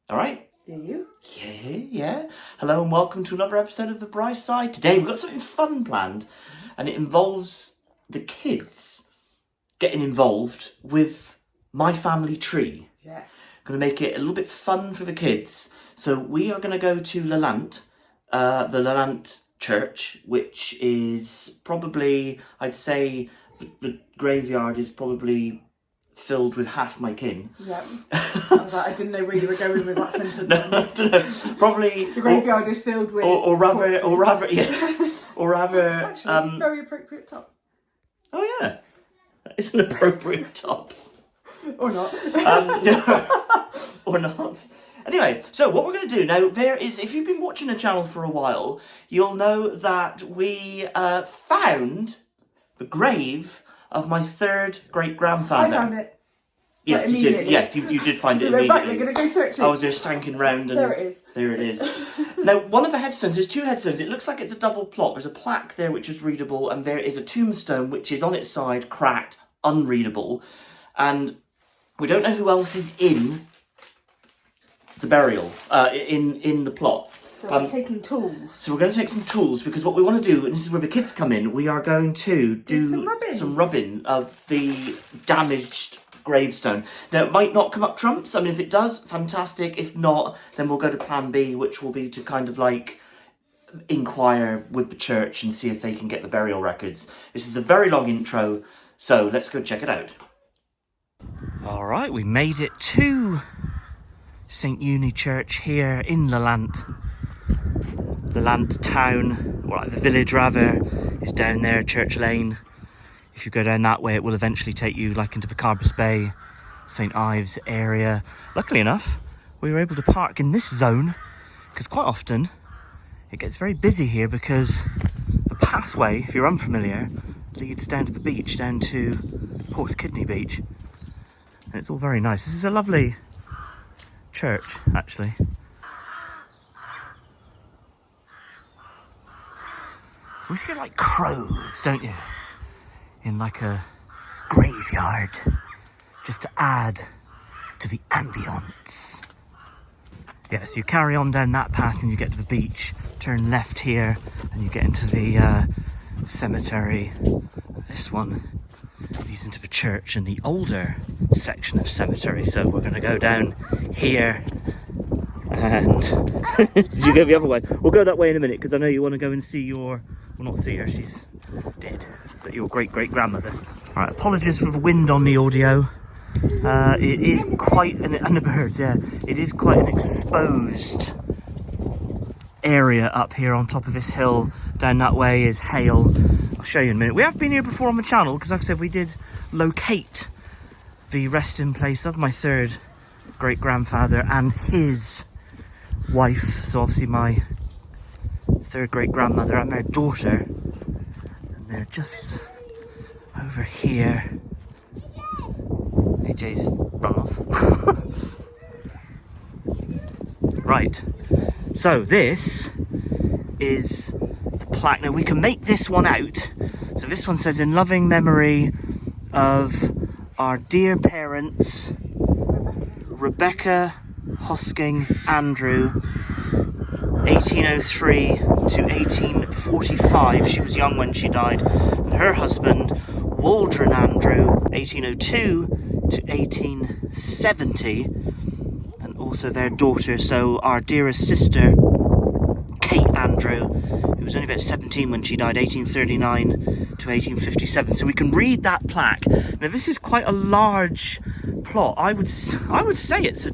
All right? Yeah, you? Yeah. Hello and welcome to another episode of The Bright Side. Today we've got something fun planned, and it involves the kids getting involved with my family tree. Yes. I'm going to make it a little bit fun for the kids. So we are going to go to Lelant, the Lelant Church, which is probably, I'd say, the graveyard is probably filled with half my kin. Yeah. I was like, I didn't know where you were going with that sentence. No, I don't know. Probably the graveyard is filled with or rather, actually, very appropriate top. Oh yeah, it's an appropriate top. Or not. Or not. Anyway, so what we're going to do now, if you've been watching the channel for a while, you'll know that we found the grave of my third great-grandfather. I found it. Yes, you did. Yes, you did find it immediately. Right, we're going to go searching. I was there stanking round and... There it is. Now, one of the headstones, there's two headstones. It looks like it's a double plot. There's a plaque there which is readable, and there is a tombstone which is on its side, cracked, unreadable. And we don't know who else is in the burial, in the plot. So we're taking tools. So we're going to take some tools, because what we want to do, and this is where the kids come in, we are going to do some rubbing of the damaged gravestone. Now, it might not come up trumps. I mean, if it does, fantastic. If not, then we'll go to plan B, which will be to kind of like inquire with the church and see if they can get the burial records. This is a very long intro, so let's go check it out. All right, we made it to St. Uny Church here in Lelant. Lelant town, or like the village rather, is down there, Church Lane. If you go down that way, it will eventually take you like into the Carbis Bay, St. Ives area. Luckily enough, we were able to park in this zone, because quite often it gets very busy here, because the pathway, if you're unfamiliar, leads down to the beach, down to Porth Kidney Beach. And it's all very nice. This is a lovely church, actually. We see like crows, don't you? In like a graveyard, just to add to the ambience. Yes, you carry on down that path and you get to the beach, turn left here and you get into the cemetery. This one leads into the church and the older section of cemetery. So we're going to go down here and did you go the other way? We'll go that way in a minute, because I know you want to go and see your, well, not see her, she's dead, but your great-great-grandmother. All right, apologies for the wind on the audio. It is quite and the birds, yeah, it is quite an exposed area up here on top of this hill. Down that way is Hale. I'll show you in a minute. We have been here before on the channel, because like I said, we did locate the resting place of my third great-grandfather and his wife, so obviously my third great-grandmother and their daughter, and they're just over here. AJ's run off. Right, so this is the plaque. Now we can make this one out. So this one says, in loving memory of our dear parents Rebecca Hosking Andrew, 1803 to 1845. She was young when she died. And her husband Waldron Andrew, 1802 to 1870, and also their daughter, so our dearest sister Kate Andrew, who was only about 17 when she died, 1839 to 1857. So we can read that plaque. Now this is quite a large plot. I would say it's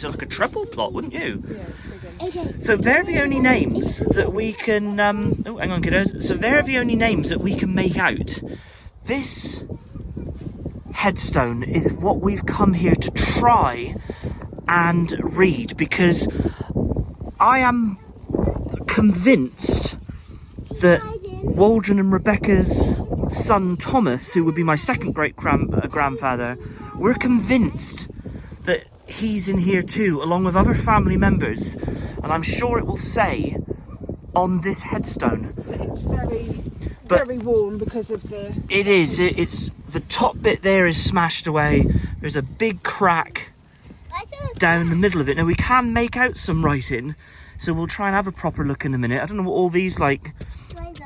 like a triple plot, wouldn't you? Yeah. So they're the only names that we can oh, hang on, kiddos. So they're the only names that we can make out. This headstone is what we've come here to try and read, because I am convinced that Waldron and Rebecca's son Thomas, who would be my second great-grandfather, we're convinced that he's in here too, along with other family members, and I'm sure it will say on this headstone. It's very worn because of the... It is. It's the top bit there is smashed away. There's a big crack down the middle of it. Now we can make out some writing, so we'll try and have a proper look in a minute. I don't know what all these like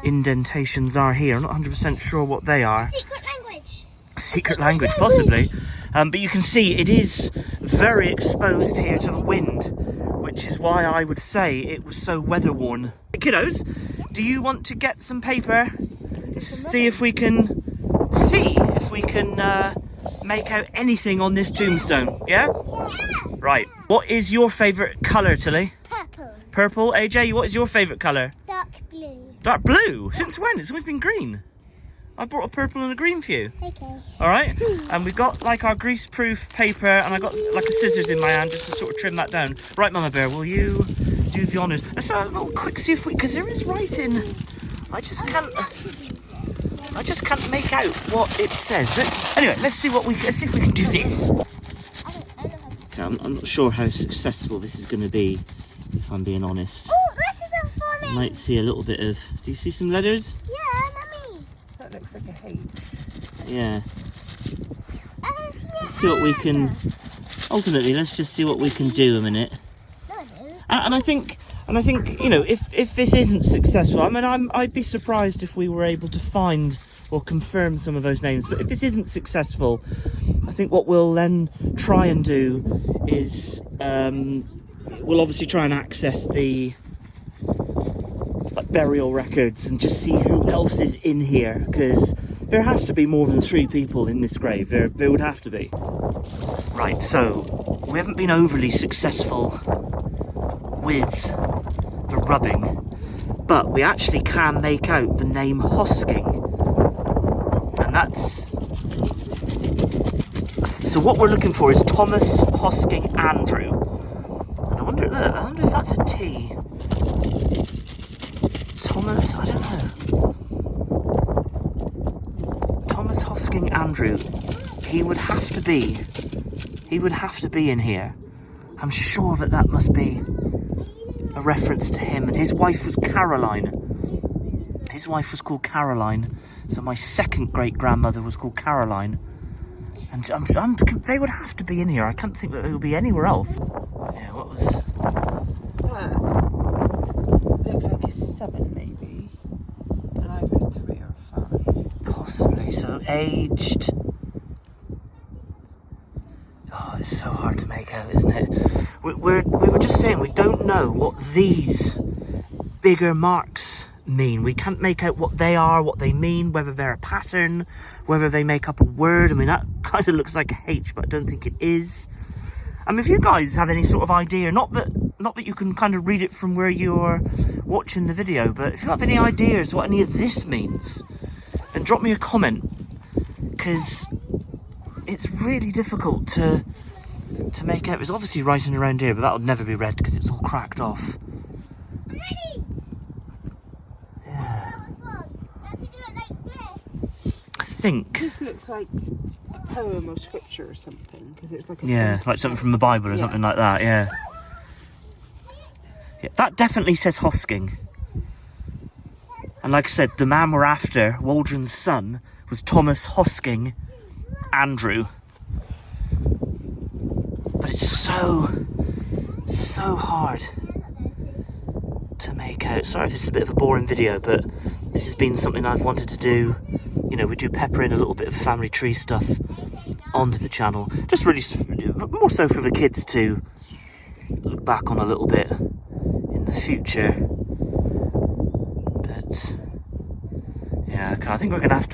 indentations are here. I'm not 100% sure what they are. Secret language. Secret language, possibly. But you can see it is very exposed here to the wind, which is why I would say it was so weather worn. Kiddos, do you want to get some paper to see if we can make out anything on this tombstone? Yeah? Right. What is your favourite colour, Tilly? Purple. Purple. AJ, what is your favourite colour? Dark blue. Dark blue? Since when? It's always been green. I brought a purple and a green for you. Okay. All right. And we've got like our grease-proof paper, and I got like a scissors in my hand just to sort of trim that down. Right, Mama Bear, will you do the honours? Let's have a little quick see if we, because there is writing. I just can't make out what it says. Let's see if we can do this. Okay, I'm not sure how successful this is going to be, if I'm being honest. Oh, this is for You me. might see a little bit of. Do you see some letters? Yeah, Mummy. That looks like a H. Yeah. Let's see what we can. Ultimately, let's just see what we can do a minute. And I think, you know, if this isn't successful, I mean, I'd be surprised if we were able to find or confirm some of those names. But if this isn't successful, I think what we'll then try and do is we'll obviously try and access the burial records and just see who else is in here, because there has to be more than 3 people in this grave. There would have to be. Right, so we haven't been overly successful with the rubbing, but we actually can make out the name Hosking, and that's, so what we're looking for is Thomas Hosking Andrew, and I wonder if that's a T. Thomas, I don't know. Thomas Hosking Andrew, he would have to be in here. I'm sure that must be a reference to him, and his wife was Caroline. His wife was called Caroline, so my second great-grandmother was called Caroline, and they would have to be in here. I can't think that it would be anywhere else. Yeah, what was That looks like a 7 maybe, and either 3 or 5. possibly, so aged. Oh, it's so hard to make out, isn't it? We were just saying we don't know what these bigger marks mean. We can't make out what they are, what they mean, whether they're a pattern, whether they make up a word. I mean, that kind of looks like a H, but I don't think it is. I mean, if you guys have any sort of idea, not that you can kind of read it from where you're watching the video, but if you have any ideas what any of this means, then drop me a comment, because it's really difficult to make out. There's obviously writing around here, but that'll never be read because it's all cracked off. I'm ready. Yeah. Let's do it like this. I think. This looks like a poem or scripture or something, because it's like a Yeah, sentence. like something from the Bible or something like that, yeah. Yeah, that definitely says Hosking. And like I said, the man we're after, Waldron's son, was Thomas Hosking Andrew. But it's so hard to make out. Sorry if this is a bit of a boring video, but this has been something I've wanted to do. You know, we do pepper in a little bit of family tree stuff onto the channel. Just really, more so for the kids to look back on a little bit in the future. But yeah, I think we're gonna have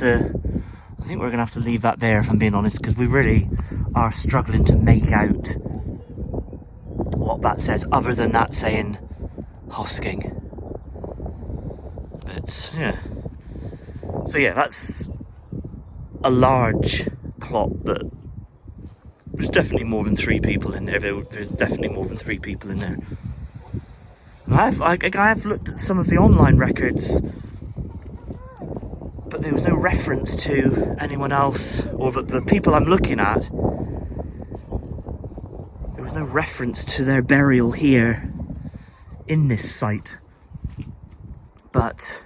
to leave that there, if I'm being honest, because we really are struggling to make out what that says, other than that saying Hosking. But yeah, so yeah, that's a large plot, but there's definitely more than 3 people in there. There's definitely more than 3 people in there. And I have looked at some of the online records, but there was no reference to anyone else, or the people I'm looking at, there was no reference to their burial here in this site. But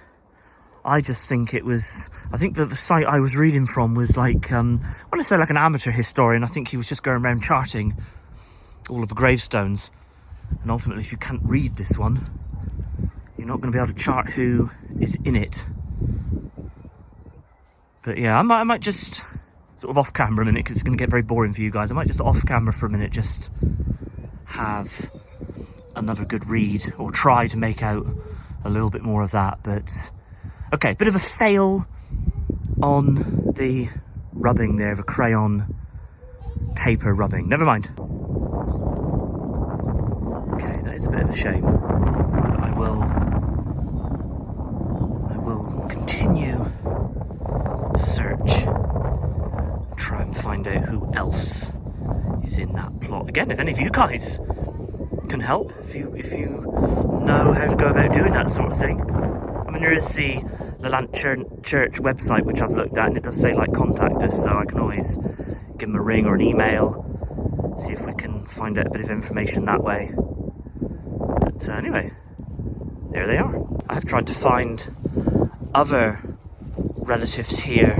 I just think it was, I think that the site I was reading from was like, I want to say like an amateur historian. I think he was just going around charting all of the gravestones. And ultimately, if you can't read this one, you're not going to be able to chart who is in it. But yeah, I might just sort of off camera a minute, because it's going to get very boring for you guys. I might just off camera for a minute, just have another good read, or try to make out a little bit more of that. But okay, bit of a fail on the rubbing there, the crayon paper rubbing. Never mind. Okay, that is a bit of a shame, but I will continue the search, try and find out who else is in that plot. Again, if any of you guys can help, if you know how to go about doing that sort of thing. I mean, there is the Lelant Church website, which I've looked at, and it does say like contact us, so I can always give them a ring or an email, see if we can find out a bit of information that way. But anyway, there they are. I have tried to find other relatives here.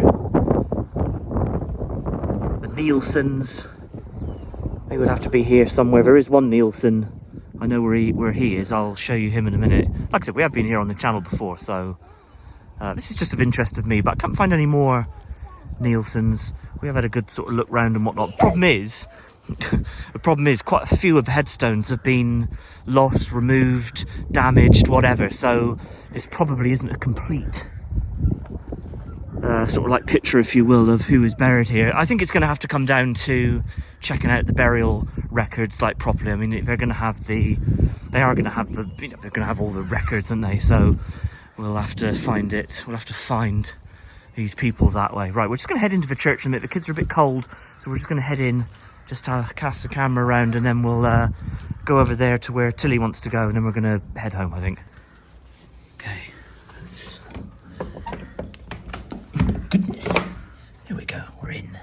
The Nielsen's, they would have to be here somewhere. There is one Nielsen. I know where he is. I'll show you him in a minute. Like I said, we have been here on the channel before, so this is just of interest to me, but I can't find any more Nielsen's. We have had a good sort of look round and whatnot. The problem is quite a few of the headstones have been lost, removed, damaged, whatever, so this probably isn't a complete sort of like picture, if you will, of who is buried here. I think it's going to have to come down to checking out the burial records like properly. I mean, they're going to have they're going to have all the records, aren't they? So we'll have to find it. We'll have to find these people that way. Right, we're just going to head into the church in a minute. The kids are a bit cold, so we're just going to head in, just to cast the camera around, and then we'll go over there to where Tilly wants to go, and then we're going to head home, I think. Okay, goodness, here we go, we're in.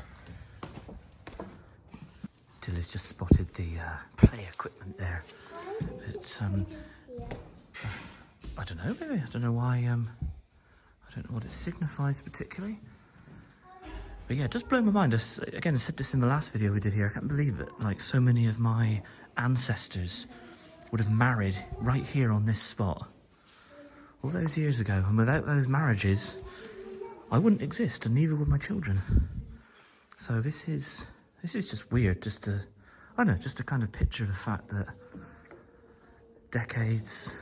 Tilly's just spotted the play equipment there. But I don't know, maybe. I don't know why, I don't know what it signifies particularly. But yeah, it does blow my mind. Again, I said this in the last video we did here. I can't believe it. Like, so many of my ancestors would have married right here on this spot all those years ago. And without those marriages, I wouldn't exist, and neither would my children. So this is just weird, just to, I don't know, just to kind of picture the fact that decades,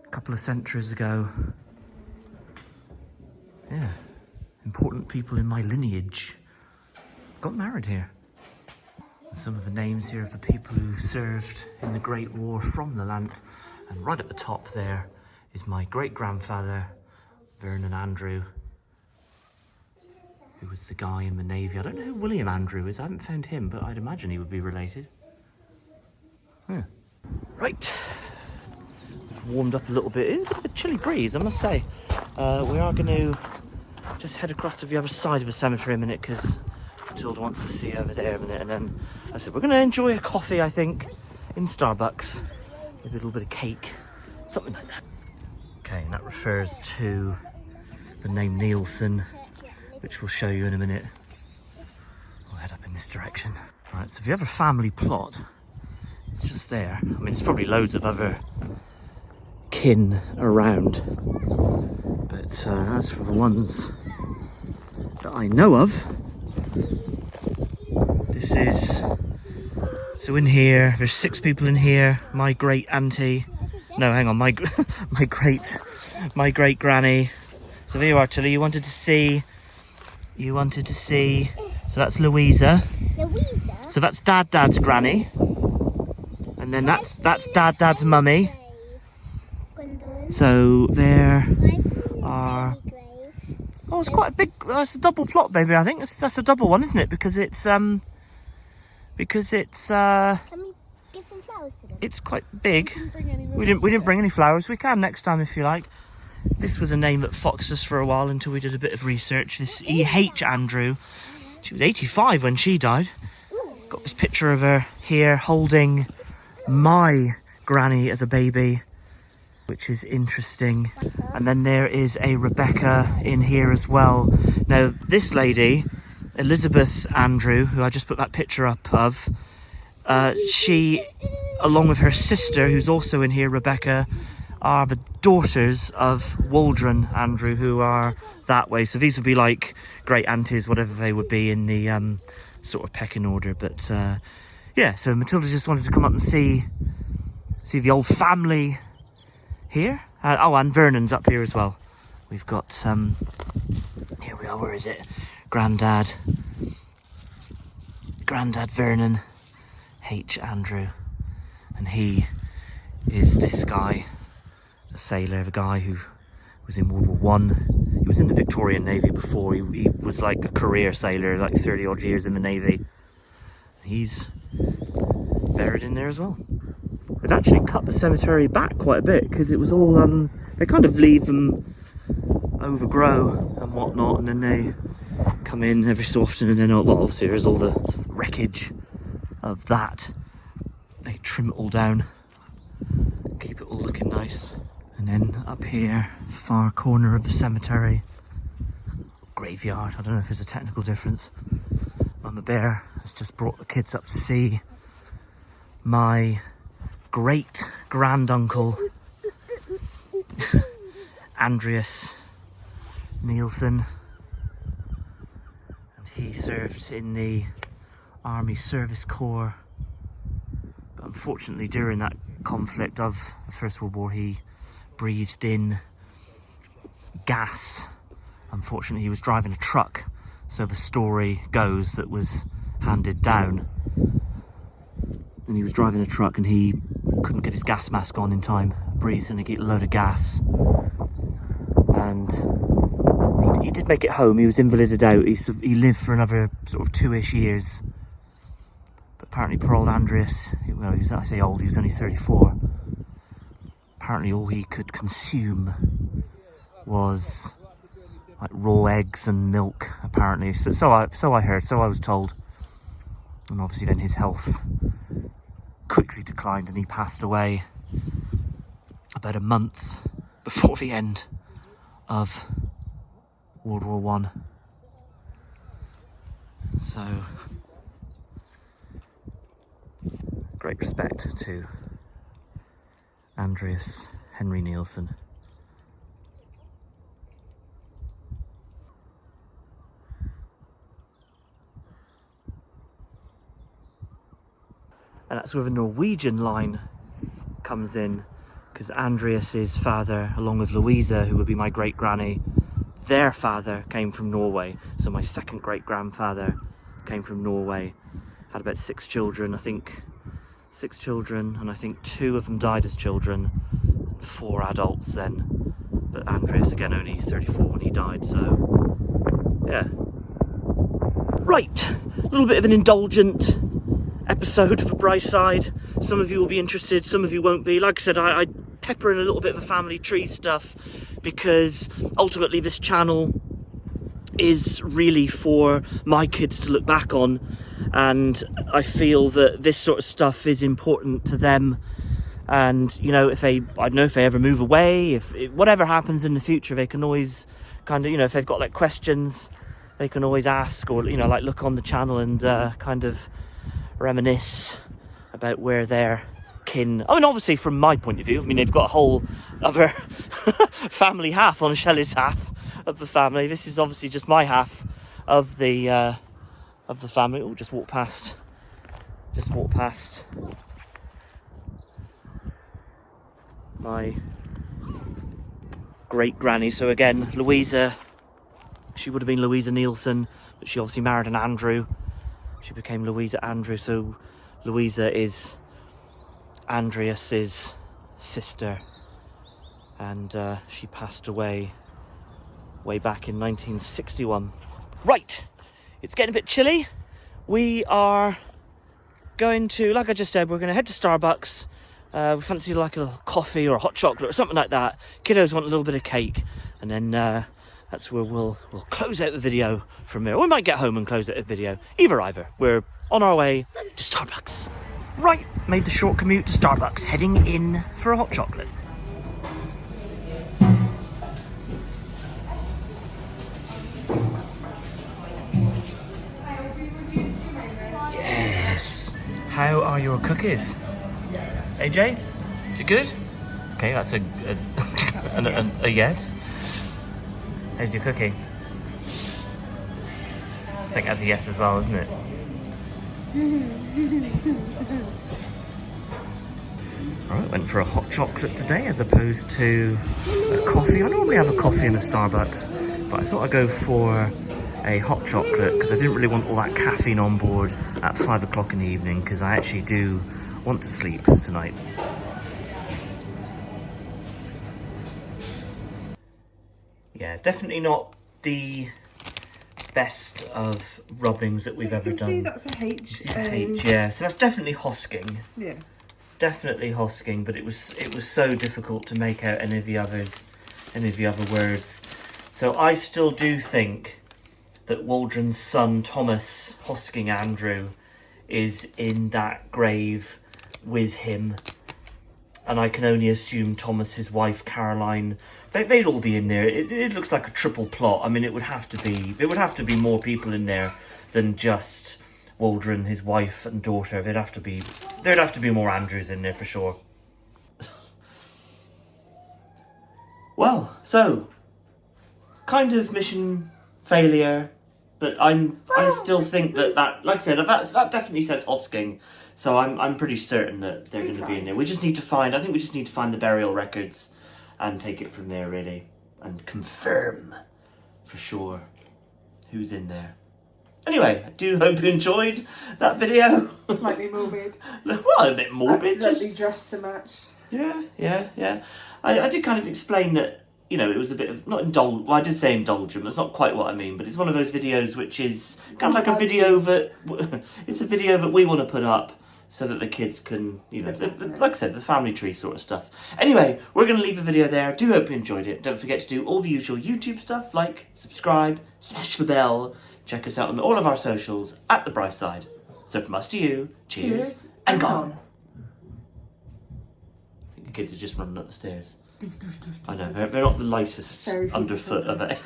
a couple of centuries ago, yeah, important people in my lineage got married here. And some of the names here of the people who served in the Great War from Lelant, and right at the top there is my great-grandfather, Vernon Andrew, who was the guy in the Navy. I don't know who William Andrew is, I haven't found him, but I'd imagine he would be related. Yeah. Right, we've warmed up a little bit. It's a bit of a chilly breeze, I must say. We are going to just head across to the other side of the cemetery a minute, because Matilda wants to see over there a minute, and then I said we're going to enjoy a coffee, I think, in Starbucks. Maybe a little bit of cake, something like that. Okay, and that refers to the name Nielsen, which we'll show you in a minute. We'll head up in this direction. Right, so if you have a family plot, it's just there. I mean, there's probably loads of other kin around, but as for the ones that I know of, this is, so in here, there's 6 people in here. My great auntie, no, hang on, my great granny. So there you are, Tilly, you wanted to see, so that's Louisa. So that's Dad's granny. And then that's Dad's mummy. So there are, oh, it's quite a big, it's a double plot, baby, I think. That's a double one, isn't it? Because it's, Can we give some flowers to them? It's quite big. We didn't bring any flowers. We can next time if you like. This was a name that foxed us for a while until we did a bit of research. This E.H. Andrew. She was 85 when she died. Got this picture of her here holding my granny as a baby, which is interesting. And then there is a Rebecca in here as well. Now, this lady, Elizabeth Andrew, who I just put that picture up of, She, along with her sister, who's also in here, Rebecca, are the daughters of Waldron Andrew, who are that way. So these would be like great aunties, whatever they would be in the sort of pecking order. But yeah, so Matilda just wanted to come up and see the old family here. Oh, and Vernon's up here as well. We've got here we are. Where is it? Grandad Vernon H. Andrew, and he is this guy, the sailor, the guy who was in World War One. He was in the Victorian Navy before. He was like a career sailor, like 30 odd years in the Navy. He's buried in there as well. They've actually cut the cemetery back quite a bit because it was all they kind of leave them overgrow and whatnot, and then they come in every so often, and then well, obviously there's all the wreckage of that. They trim it all down, keep it all looking nice. And then up here, far corner of the cemetery, graveyard, I don't know if there's a technical difference. Mama Bear has just brought the kids up to see my great granduncle Andreas Nielsen, and he served in the Army Service Corps, but unfortunately during that conflict of the First World War he breathed in gas. Unfortunately he was driving a truck, so the story goes, that was handed down, and he was driving a truck and he couldn't get his gas mask on in time, breathed in a load of gas, and he did make it home. He was invalided out. He lived for another sort of 2-ish years. But apparently poor old Andreas, well, I say old, he was only 34. Apparently all he could consume was like raw eggs and milk, apparently. So I heard, so I was told. And obviously then his health quickly declined and he passed away about a month before the end of World War One. So great respect to Andreas Henry Nielsen. And that's where the Norwegian line comes in, because Andreas's father, along with Louisa, who would be my great granny, their father came from Norway. So my second great grandfather came from Norway, had about 6 children, I think 6 children, and I think 2 of them died as children, 4 adults then. But Andreas, again, only 34 when he died, so yeah. Right, a little bit of an indulgent episode for Bryside. Some of you will be interested, some of you won't be. Like I said, I pepper in a little bit of the family tree stuff because ultimately this channel is really for my kids to look back on, and I feel that this sort of stuff is important to them. And you know, if they, I don't know, if they ever move away, if whatever happens in the future, they can always kind of, you know, if they've got like questions, they can always ask, or you know, like look on the channel and kind of reminisce about where their kin, I mean obviously from my point of view, I mean they've got a whole other family half on Shelley's half of the family. This is obviously just my half of the family. Oh, just walk past my great granny. So again, Louisa, she would have been Louisa Nielsen, but she obviously married an Andrew. She became Louisa Andrew, so Louisa is Andreas's sister, and she passed away way back in 1961. Right, it's getting a bit chilly. We are going to, like I just said, we're going to head to Starbucks. We fancy like a little coffee or a hot chocolate or something like that. Kiddos want a little bit of cake, and then that's where we'll close out the video from there. Or we might get home and close out the video. Either. We're on our way to Starbucks. Right, made the short commute to Starbucks, heading in for a hot chocolate. Yes. How are your cookies? AJ? Is it good? Okay, that's a yes. How's your cookie? I think that's a yes as well, isn't it? Alright, went for a hot chocolate today as opposed to a coffee. I normally have a coffee in a Starbucks, but I thought I'd go for a hot chocolate because I didn't really want all that caffeine on board at 5 o'clock in the evening, because I actually do want to sleep tonight. Yeah, definitely not the best of rubbings that we've ever done. See, that's a H. You see the H, yeah. So that's definitely hosking. Yeah. Definitely hosking, but it was so difficult to make out any of the other words. So I still do think that Waldron's son Thomas Hosking Andrew is in that grave with him, and I can only assume Thomas's wife Caroline. They'd all be in there. It looks like a triple plot. I mean, it would have to be more people in there than just Waldron, his wife and daughter. There'd have to be more Andrews in there for sure. Well, so kind of mission failure, but I still think that like I said, that definitely says Hosking. So I'm pretty certain that they're going to be in there. I think we just need to find the burial records and take it from there, really, and confirm for sure who's in there. Anyway, I do hope you enjoyed that video. Slightly morbid. Well, a bit morbid. Absolutely dressed to match. Yeah. I did kind of explain that, you know, it was a bit of, not indulgent, well, I did say indulgent, that's not quite what I mean, but it's one of those videos which is kind of like a video that, it's a video that we want to put up so that the kids can, you know, like I said, the family tree sort of stuff. Anyway, we're going to leave the video there. Do hope you enjoyed it. Don't forget to do all the usual YouTube stuff, like, subscribe, smash the bell, check us out on all of our socials at The Bright Side. So from us to you, cheers and gone. I think the kids are just running up the stairs. I know, they're not the lightest underfoot, are they?